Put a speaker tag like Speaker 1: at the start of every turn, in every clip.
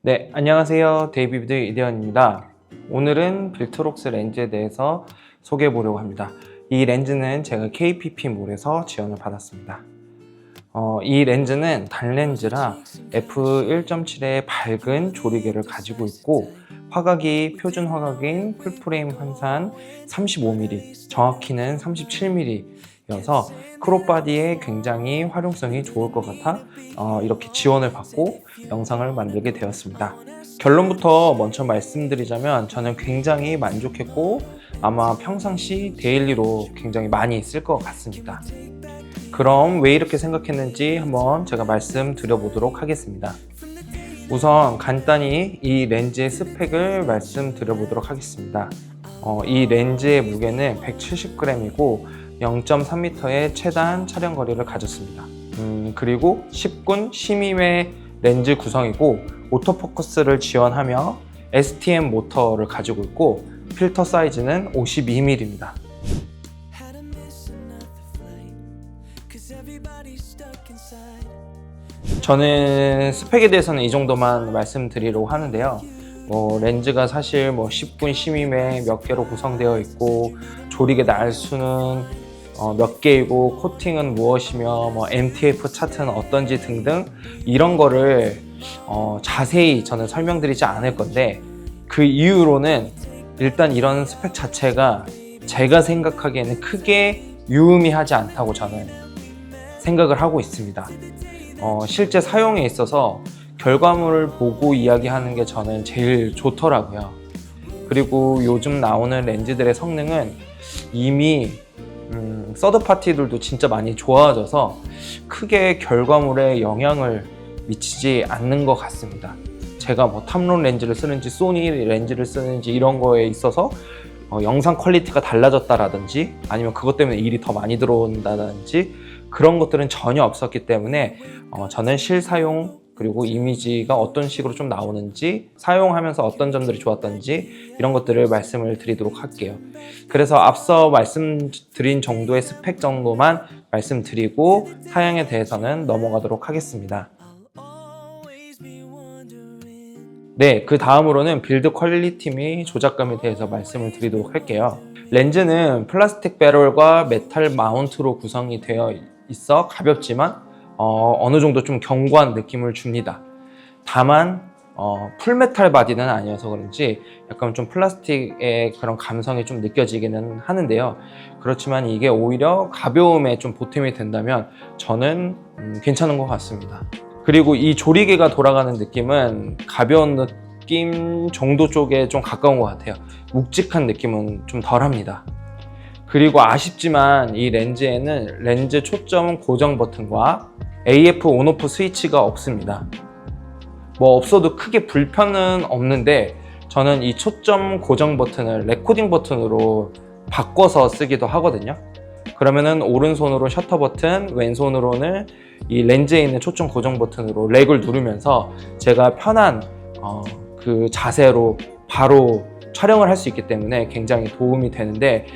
Speaker 1: 네, 안녕하세요. 데이비드 이대현입니다. 오늘은 빌트록스 렌즈에 대해서 소개해 보려고 합니다. 이 렌즈는 제가 KPP몰에서 지원을 받았습니다. 이 렌즈는 단렌즈라 f1.7의 밝은 조리개를 가지고 있고 화각이 표준 화각인 풀프레임 환산 35mm, 정확히는 37mm여서 크롭바디에 굉장히 활용성이 좋을 것 같아 이렇게 지원을 받고 영상을 만들게 되었습니다. 결론부터 먼저 말씀드리자면 저는 굉장히 만족했고 아마 평상시 데일리로 굉장히 많이 쓸 것 같습니다. 그럼 왜 이렇게 생각했는지 한번 제가 말씀드려 보도록 하겠습니다. 우선 간단히 이 렌즈의 스펙을 말씀드려 보도록 하겠습니다. 이 렌즈의 무게는 170g이고 0.3m의 최단 촬영 거리를 가졌습니다. 그리고 10군 12회 렌즈 구성이고 오토포커스를 지원하며 STM 모터를 가지고 있고 필터 사이즈는 52mm입니다. 저는 스펙에 대해서는 이 정도만 말씀드리려고 하는데요. 렌즈가 사실 10군 12매 몇 개로 구성되어 있고 조리개 날수는 몇 개이고 코팅은 무엇이며 MTF 차트는 어떤지 등등 이런 거를 자세히 저는 설명드리지 않을 건데 그 이유로는 일단 이런 스펙 자체가 제가 생각하기에는 크게 유의미하지 않다고 저는 생각을 하고 있습니다. 실제 사용에 있어서 결과물을 보고 이야기하는 게 저는 제일 좋더라고요. 그리고 요즘 나오는 렌즈들의 성능은 이미 서드파티들도 진짜 많이 좋아져서 크게 결과물에 영향을 미치지 않는 것 같습니다. 제가 탐론 렌즈를 쓰는지 소니 렌즈를 쓰는지 이런 거에 있어서 영상 퀄리티가 달라졌다라든지 아니면 그것 때문에 일이 더 많이 들어온다든지 그런 것들은 전혀 없었기 때문에 저는 실사용 그리고 이미지가 어떤 식으로 좀 나오는지 사용하면서 어떤 점들이 좋았던지 이런 것들을 말씀을 드리도록 할게요. 그래서 앞서 말씀드린 정도의 스펙 정도만 말씀드리고 사양에 대해서는 넘어가도록 하겠습니다. 네, 그 다음으로는 빌드 퀄리티 및 조작감에 대해서 말씀을 드리도록 할게요. 렌즈는 플라스틱 배럴과 메탈 마운트로 구성이 되어 있어 가볍지만 어느 정도 좀 견고한 느낌을 줍니다. 다만 풀메탈 바디는 아니어서 그런지 약간 좀 플라스틱의 그런 감성이 좀 느껴지기는 하는데요. 그렇지만 이게 오히려 가벼움에 좀 보탬이 된다면 저는 괜찮은 것 같습니다. 그리고 이 조리개가 돌아가는 느낌은 가벼운 느낌 정도 쪽에 좀 가까운 것 같아요. 묵직한 느낌은 좀 덜합니다. 그리고 아쉽지만 이 렌즈에는 렌즈 초점 고정 버튼과 AF 온오프 스위치가 없습니다. 없어도 크게 불편은 없는데 저는 이 초점 고정 버튼을 레코딩 버튼으로 바꿔서 쓰기도 하거든요. 그러면은 오른손으로 셔터 버튼, 왼손으로는 이 렌즈에 있는 초점 고정 버튼으로 렉을 누르면서 제가 편한 그 자세로 바로 촬영을 할 수 있기 때문에 굉장히 도움이 되는데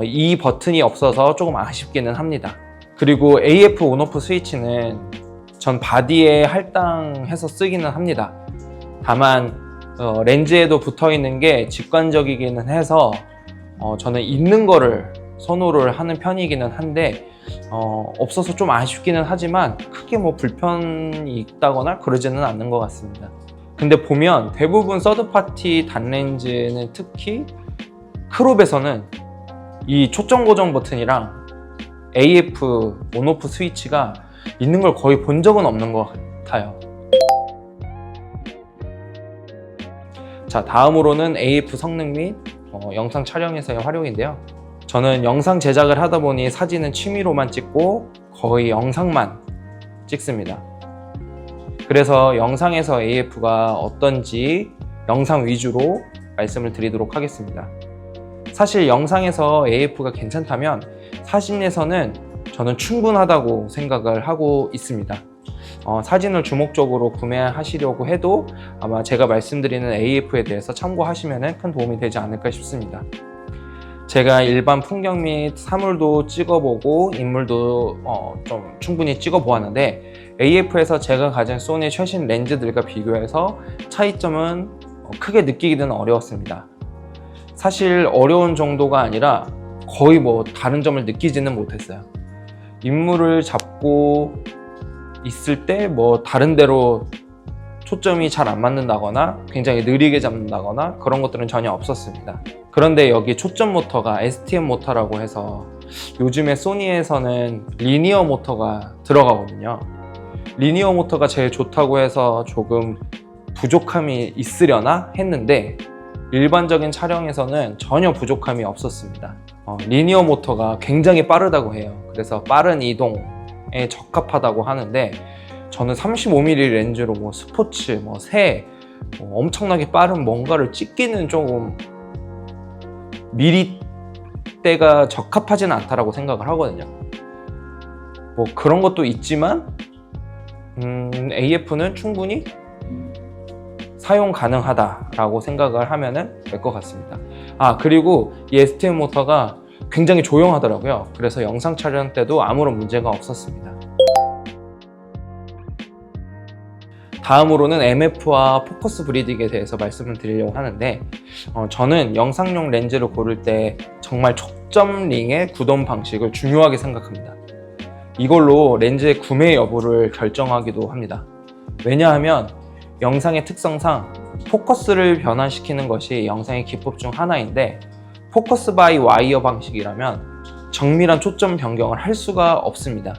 Speaker 1: 이 버튼이 없어서 조금 아쉽기는 합니다. 그리고 AF 온오프 스위치는 전 바디에 할당해서 쓰기는 합니다. 다만 렌즈에도 붙어 있는 게 직관적이기는 해서 저는 있는 거를 선호를 하는 편이기는 한데 없어서 좀 아쉽기는 하지만 크게 불편이 있다거나 그러지는 않는 것 같습니다. 근데 보면 대부분 서드파티 단렌즈는 특히 크롭에서는 이 초점 고정 버튼이랑 AF 온오프 스위치가 있는 걸 거의 본 적은 없는 것 같아요. 자, 다음으로는 AF 성능 및 영상 촬영에서의 활용인데요. 저는 영상 제작을 하다 보니 사진은 취미로만 찍고 거의 영상만 찍습니다. 그래서 영상에서 AF가 어떤지 영상 위주로 말씀을 드리도록 하겠습니다. 사실 영상에서 AF가 괜찮다면 사진에서는 저는 충분하다고 생각을 하고 있습니다. 사진을 주목적으로 구매하시려고 해도 아마 제가 말씀드리는 AF에 대해서 참고하시면 큰 도움이 되지 않을까 싶습니다. 제가 일반 풍경 및 사물도 찍어보고 인물도 좀 충분히 찍어보았는데 AF에서 제가 가진 소니 최신 렌즈들과 비교해서 차이점은 크게 느끼기는 어려웠습니다. 사실 어려운 정도가 아니라 거의 다른 점을 느끼지는 못했어요. 인물을 잡고 있을 때 다른 데로 초점이 잘 안 맞는다거나 굉장히 느리게 잡는다거나 그런 것들은 전혀 없었습니다. 그런데 여기 초점 모터가 STM 모터라고 해서 요즘에 소니에서는 리니어 모터가 들어가거든요. 리니어 모터가 제일 좋다고 해서 조금 부족함이 있으려나 했는데 일반적인 촬영에서는 전혀 부족함이 없었습니다. 리니어 모터가 굉장히 빠르다고 해요. 그래서 빠른 이동에 적합하다고 하는데 저는 35mm 렌즈로 스포츠, 새, 엄청나게 빠른 뭔가를 찍기는 조금 미리대가 적합하지는 않다라고 생각을 하거든요. 그런 것도 있지만 AF는 충분히 사용 가능하다라고 생각을 하면 될 것 같습니다. 그리고 이 STM 모터가 굉장히 조용하더라고요. 그래서 영상 촬영 때도 아무런 문제가 없었습니다. 다음으로는 MF와 포커스 브리딩에 대해서 말씀을 드리려고 하는데 저는 영상용 렌즈를 고를 때 정말 초점 링의 구동 방식을 중요하게 생각합니다. 이걸로 렌즈의 구매 여부를 결정하기도 합니다. 왜냐하면 영상의 특성상 포커스를 변환시키는 것이 영상의 기법 중 하나인데 포커스 바이 와이어 방식이라면 정밀한 초점 변경을 할 수가 없습니다.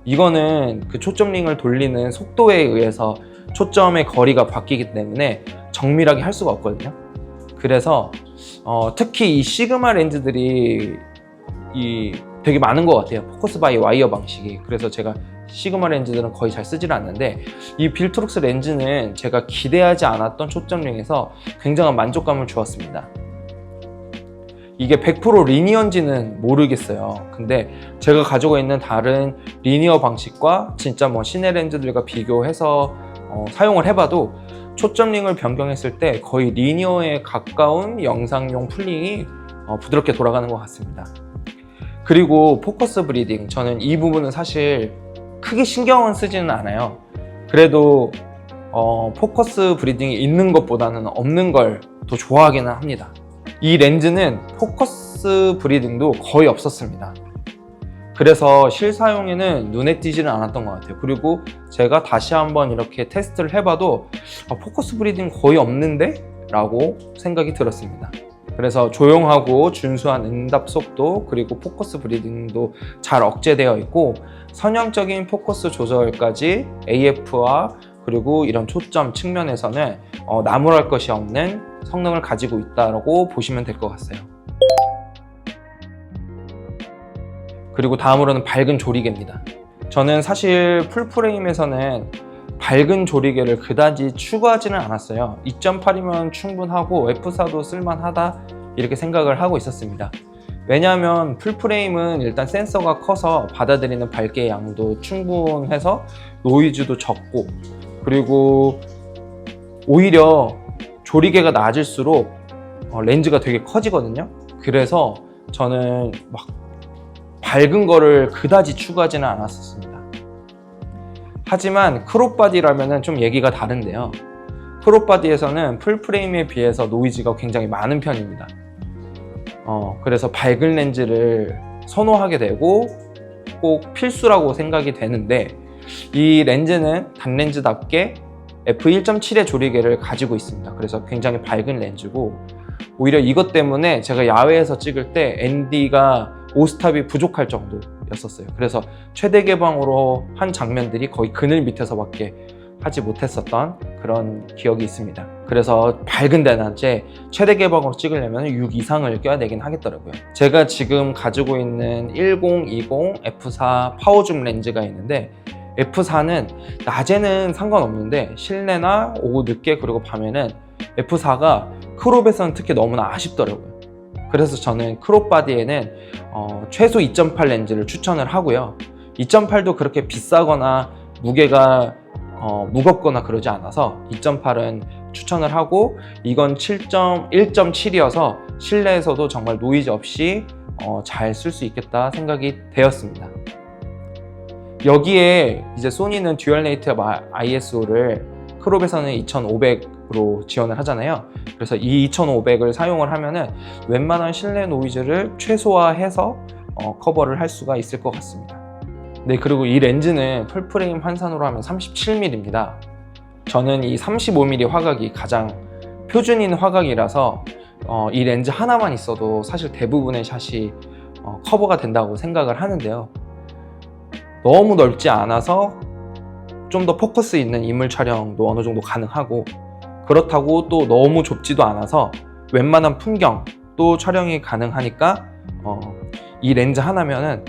Speaker 1: 이거는 그 초점 링을 돌리는 속도에 의해서 초점의 거리가 바뀌기 때문에 정밀하게 할 수가 없거든요. 그래서 특히 이 시그마 렌즈들이 되게 많은 것 같아요. 포커스 바이 와이어 방식이. 그래서 제가 시그마 렌즈들은 거의 잘 쓰질 않는데 이 빌트록스 렌즈는 제가 기대하지 않았던 초점링에서 굉장한 만족감을 주었습니다. 이게 100% 리니어인지는 모르겠어요. 근데 제가 가지고 있는 다른 리니어 방식과 진짜 시네 렌즈들과 비교해서 사용을 해봐도 초점링을 변경했을 때 거의 리니어에 가까운 영상용 풀링이 부드럽게 돌아가는 것 같습니다. 그리고 포커스 브리딩, 저는 이 부분은 사실 크게 신경은 쓰지는 않아요. 그래도 포커스 브리딩이 있는 것보다는 없는 걸 더 좋아하기는 합니다. 이 렌즈는 포커스 브리딩도 거의 없었습니다. 그래서 실사용에는 눈에 띄지는 않았던 것 같아요. 그리고 제가 다시 한번 이렇게 테스트를 해봐도 포커스 브리딩 거의 없는데? 라고 생각이 들었습니다. 그래서 조용하고 준수한 응답 속도 그리고 포커스 브리딩도 잘 억제되어 있고 선형적인 포커스 조절까지 AF와 그리고 이런 초점 측면에서는 나무랄 것이 없는 성능을 가지고 있다고 보시면 될 것 같아요. 그리고 다음으로는 밝은 조리개입니다. 저는 사실 풀프레임에서는 밝은 조리개를 그다지 추구하지는 않았어요. 2.8이면 충분하고 F4도 쓸만하다 이렇게 생각을 하고 있었습니다. 왜냐하면 풀프레임은 일단 센서가 커서 받아들이는 밝기의 양도 충분해서 노이즈도 적고 그리고 오히려 조리개가 낮을수록 렌즈가 되게 커지거든요. 그래서 저는 밝은 거를 그다지 추구하지는 않았었습니다. 하지만 크롭바디라면 좀 얘기가 다른데요. 크롭바디에서는 풀프레임에 비해서 노이즈가 굉장히 많은 편입니다. 그래서 밝은 렌즈를 선호하게 되고 꼭 필수라고 생각이 되는데 이 렌즈는 단렌즈답게 f1.7의 조리개를 가지고 있습니다. 그래서 굉장히 밝은 렌즈고 오히려 이것 때문에 제가 야외에서 찍을 때 ND가 5스탑이 부족할 정도였었어요. 그래서 최대 개방으로 한 장면들이 거의 그늘 밑에서밖에 하지 못했었던 그런 기억이 있습니다. 그래서 밝은 대낮에 최대 개방으로 찍으려면 6 이상을 껴야 되긴 하겠더라고요. 제가 지금 가지고 있는 1020 f4 파워줌 렌즈가 있는데 F4는 낮에는 상관없는데 실내나 오후 늦게 그리고 밤에는 F4가 크롭에서는 특히 너무나 아쉽더라고요. 그래서 저는 크롭 바디에는 최소 2.8 렌즈를 추천을 하고요. 2.8도 그렇게 비싸거나 무게가 무겁거나 그러지 않아서 2.8은 추천을 하고 이건 1.7이어서 실내에서도 정말 노이즈 없이 잘 쓸 수 있겠다 생각이 되었습니다. 여기에 이제 소니는 듀얼 네이티브 ISO를 크롭에서는 2500으로 지원을 하잖아요. 그래서 이 2500을 사용을 하면은 웬만한 실내 노이즈를 최소화해서 커버를 할 수가 있을 것 같습니다. 네, 그리고 이 렌즈는 풀프레임 환산으로 하면 37mm입니다. 저는 이 35mm 화각이 가장 표준인 화각이라서 이 렌즈 하나만 있어도 사실 대부분의 샷이 커버가 된다고 생각을 하는데요. 너무 넓지 않아서 좀 더 포커스 있는 인물 촬영도 어느 정도 가능하고, 그렇다고 또 너무 좁지도 않아서 웬만한 풍경도 촬영이 가능하니까 이 렌즈 하나면은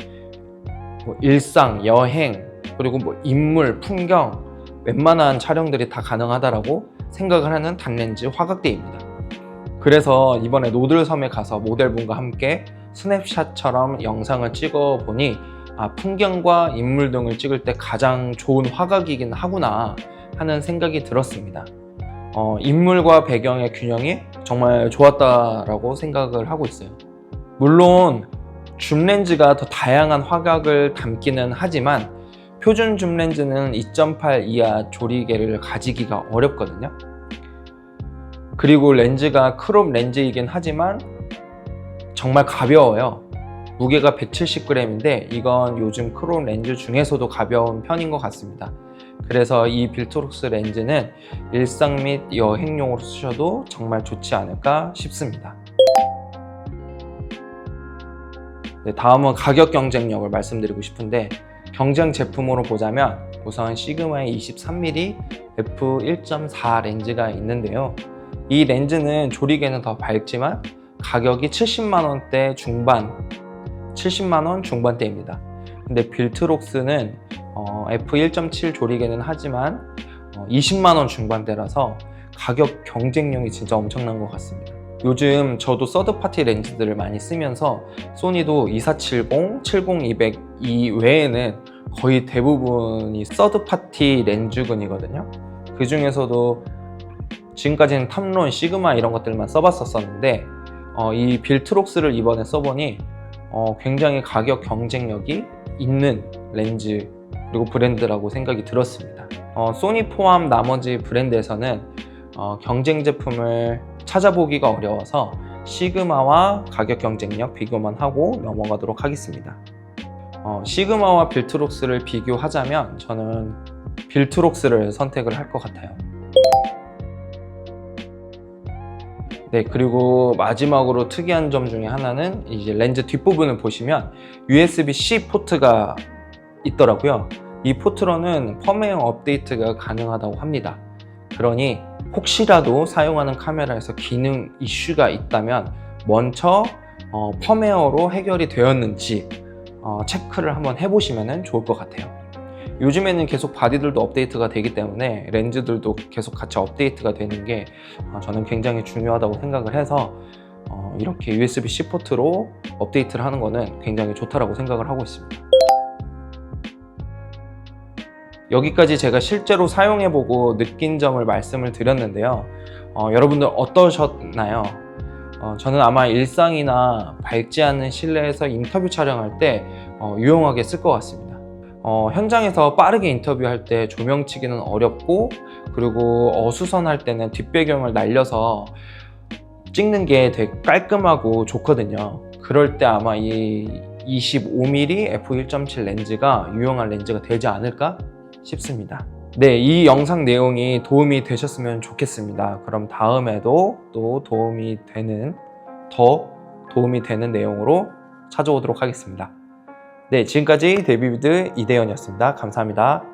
Speaker 1: 뭐 일상, 여행, 그리고 뭐 인물, 풍경 웬만한 촬영들이 다 가능하다라고 생각을 하는 단렌즈 화각대입니다. 그래서 이번에 노들섬에 가서 모델분과 함께 스냅샷처럼 영상을 찍어 보니 풍경과 인물 등을 찍을 때 가장 좋은 화각이긴 하구나 하는 생각이 들었습니다. 인물과 배경의 균형이 정말 좋았다라고 생각을 하고 있어요. 물론 줌 렌즈가 더 다양한 화각을 담기는 하지만 표준 줌 렌즈는 2.8 이하 조리개를 가지기가 어렵거든요. 그리고 렌즈가 크롭 렌즈이긴 하지만 정말 가벼워요. 무게가 170g인데 이건 요즘 크롭 렌즈 중에서도 가벼운 편인 것 같습니다. 그래서 이 빌트록스 렌즈는 일상 및 여행용으로 쓰셔도 정말 좋지 않을까 싶습니다. 네, 다음은 가격 경쟁력을 말씀드리고 싶은데, 경쟁 제품으로 보자면 우선 시그마의 23mm f1.4 렌즈가 있는데요. 이 렌즈는 조리개는 더 밝지만 가격이 70만원대 중반, 70만원 중반대입니다. 근데 빌트록스는 f1.7 조리개는 하지만 20만원 중반대라서 가격 경쟁력이 진짜 엄청난 것 같습니다. 요즘 저도 서드파티 렌즈들을 많이 쓰면서 소니도 2470, 70-200 이외에는 거의 대부분이 서드파티 렌즈군이거든요. 그 중에서도 지금까지는 탐론, 시그마 이런 것들만 써봤었는데 이 빌트록스를 이번에 써보니 굉장히 가격 경쟁력이 있는 렌즈 그리고 브랜드라고 생각이 들었습니다. 소니 포함 나머지 브랜드에서는 경쟁 제품을 찾아보기가 어려워서 시그마와 가격 경쟁력 비교만 하고 넘어가도록 하겠습니다. 시그마와 빌트록스를 비교하자면 저는 빌트록스를 선택을 할 것 같아요. 네, 그리고 마지막으로 특이한 점 중에 하나는 이제 렌즈 뒷부분을 보시면 USB-C 포트가 있더라고요. 이 포트로는 펌웨어 업데이트가 가능하다고 합니다. 그러니 혹시라도 사용하는 카메라에서 기능 이슈가 있다면 먼저 펌웨어로 해결이 되었는지 체크를 한번 해보시면 좋을 것 같아요. 요즘에는 계속 바디들도 업데이트가 되기 때문에 렌즈들도 계속 같이 업데이트가 되는 게 저는 굉장히 중요하다고 생각을 해서 이렇게 USB-C 포트로 업데이트를 하는 거는 굉장히 좋다고 생각을 하고 있습니다. 여기까지 제가 실제로 사용해보고 느낀 점을 말씀을 드렸는데요. 여러분들 어떠셨나요? 저는 아마 일상이나 밝지 않은 실내에서 인터뷰 촬영할 때 유용하게 쓸 것 같습니다. 현장에서 빠르게 인터뷰할 때 조명치기는 어렵고, 그리고 어수선할 때는 뒷배경을 날려서 찍는 게 되게 깔끔하고 좋거든요. 그럴 때 아마 이 25mm f1.7 렌즈가 유용한 렌즈가 되지 않을까 싶습니다. 네, 이 영상 내용이 도움이 되셨으면 좋겠습니다. 그럼 다음에도 또 더 도움이 되는 내용으로 찾아오도록 하겠습니다. 네, 지금까지 데뷔비드 이대현이었습니다. 감사합니다.